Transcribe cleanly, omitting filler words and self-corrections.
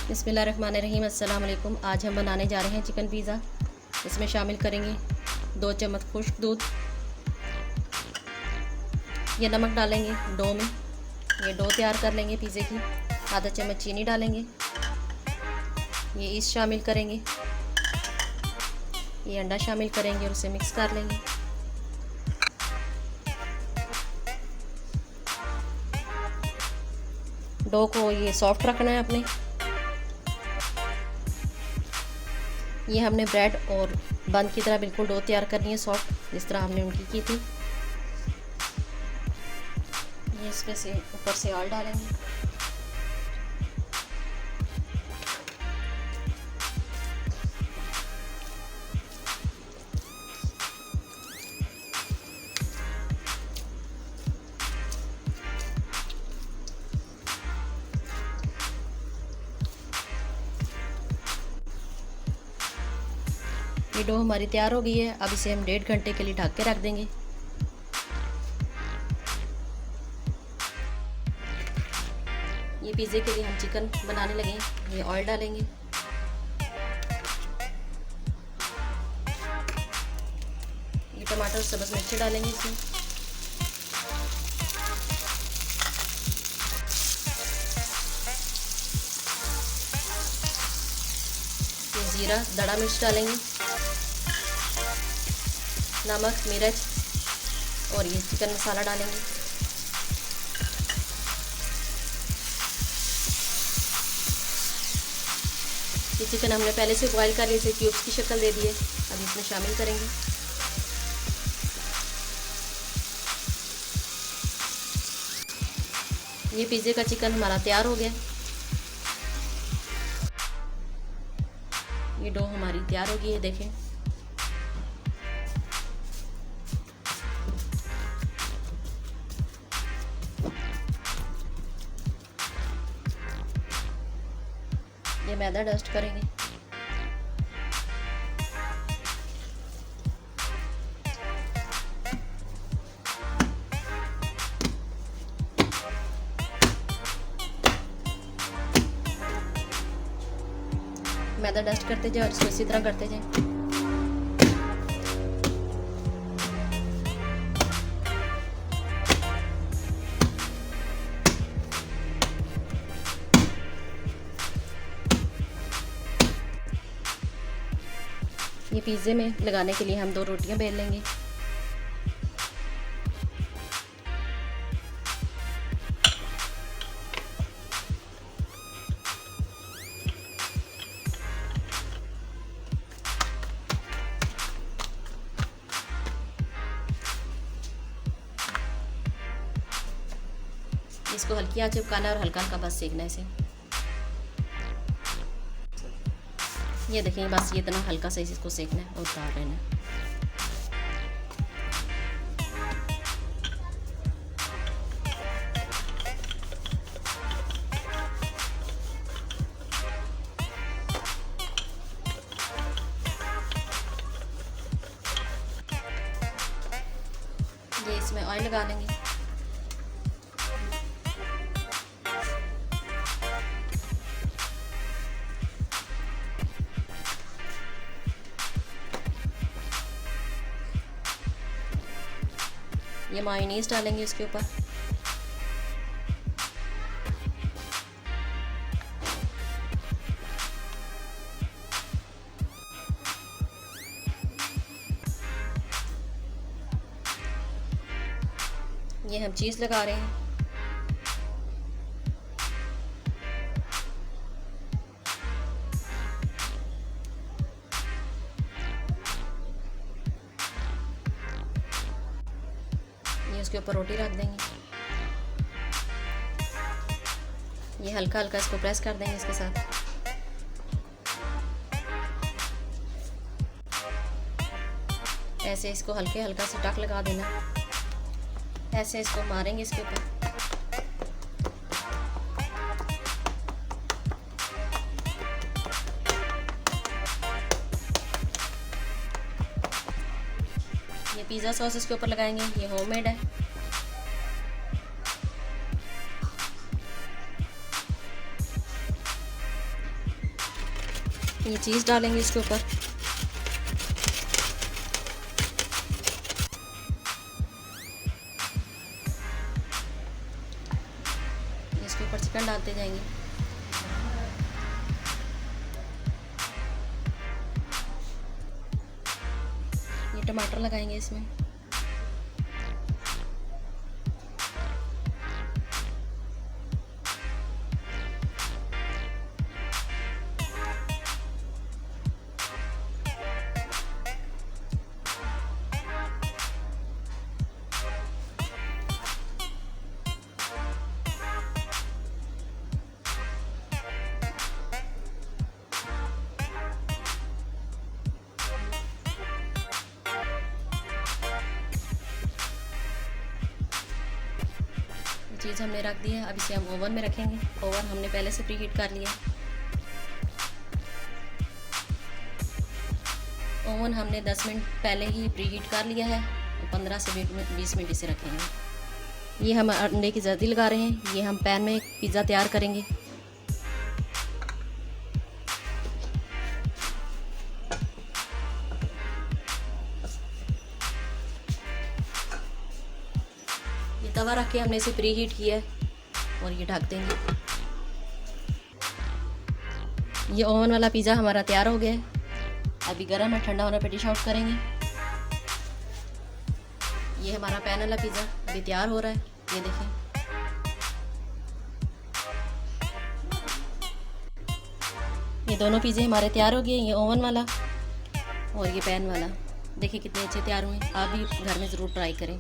बिस्मिल्लाहिर्रहमानिर्रहीम। अस्सलाम वालेकुम। आज हम बनाने जा रहे हैं चिकन पिज़्ज़ा। इसमें शामिल करेंगे 2 चम्मच खुश्क दूध, ये नमक डालेंगे डो में, ये डो तैयार कर लेंगे पिज़्ज़े की। आधा चम्मच चीनी डालेंगे, ये ईस्ट शामिल करेंगे, ये अंडा शामिल करेंगे और उसे मिक्स कर लेंगे। डो को ये सॉफ्ट रखना है अपने। ये हमने ब्रेड और बंद की तरह बिल्कुल डो तैयार करनी है सॉफ्ट, जिस तरह हमने उनकी की थी। ये इसमें से ऊपर से ऑयल डालेंगे, ये डो हमारी तैयार हो गई है। अब इसे हम 1.5 घंटे के लिए ढक के रख देंगे। ये पिज़्ज़े के लिए हम चिकन बनाने लगे। ये ऑयल डालेंगे, ये टमाटर सब्ज़ मिर्ची डालेंगे इसमें, ये जीरा दड़ा मिर्च डालेंगे, नमक मिर्च और ये चिकन मसाला डालेंगे। ये चिकन हमने पहले से बॉईल कर लिए, इसे क्यूब्स की शक्ल दे दी है। अब इसमें शामिल करेंगे। ये पिज़्ज़े का चिकन हमारा तैयार हो गया। ये डो हमारी तैयार हो गई है, देखें। ये मैदा डस्ट करेंगे, मैदा डस्ट करते जाए और इसको इसी तरह करते जाए। ये पिज़्ज़े में लगाने के लिए हम 2 रोटियां बेल लेंगे। इसको हल्की आंच पे पकाना और हल्का हल्का बस सेकना है इसे। ये देखिए, बस ये इतना हल्का सा इसको सेकना है और उतार लेना है। ये इसमें ऑयल लगा लेंगे, ये मायोनीज डालेंगे इसके ऊपर, ये हम चीज़ लगा रहे हैं। ये उसके ऊपर रोटी रख देंगे, ये हल्का हल्का इसको प्रेस कर देंगे इसके साथ। ऐसे इसको हल्के हल्का से टक लगा देना, ऐसे इसको मारेंगे इसके ऊपर। ये पिज़्ज़ा सॉस इसके ऊपर लगाएंगे, ये होममेड है। ये चीज़ डालेंगे इसके ऊपर। इसके ऊपर चिकन डालते जाएंगे। ये टमाटर लगाएंगे इसमें। चीज़ हमने रख दी है। अब इसे हम ओवन में रखेंगे। ओवन हमने पहले से प्री हीट कर लिया। ओवन हमने 10 मिनट पहले ही प्री हीट कर लिया है। 15 से 20 मिनट इसे रखेंगे। ये हम अंडे की जर्दी लगा रहे हैं। ये हम पैन में पिज़्ज़ा तैयार करेंगे। ये तवा रख के हमने इसे प्री हीट किया है और ये ढक देंगे। ये ओवन वाला पिज़्ज़ा हमारा तैयार हो गया है। अभी गर्म है, ठंडा होने पर डिश आउट करेंगे। ये हमारा पैन वाला पिज़्ज़ा अभी तैयार हो रहा है। ये देखें, ये दोनों पिज़्ज़े हमारे तैयार हो गए। ये ओवन वाला और ये पैन वाला। देखिए कितने अच्छे तैयार हुए। आप भी घर में ज़रूर ट्राई करें।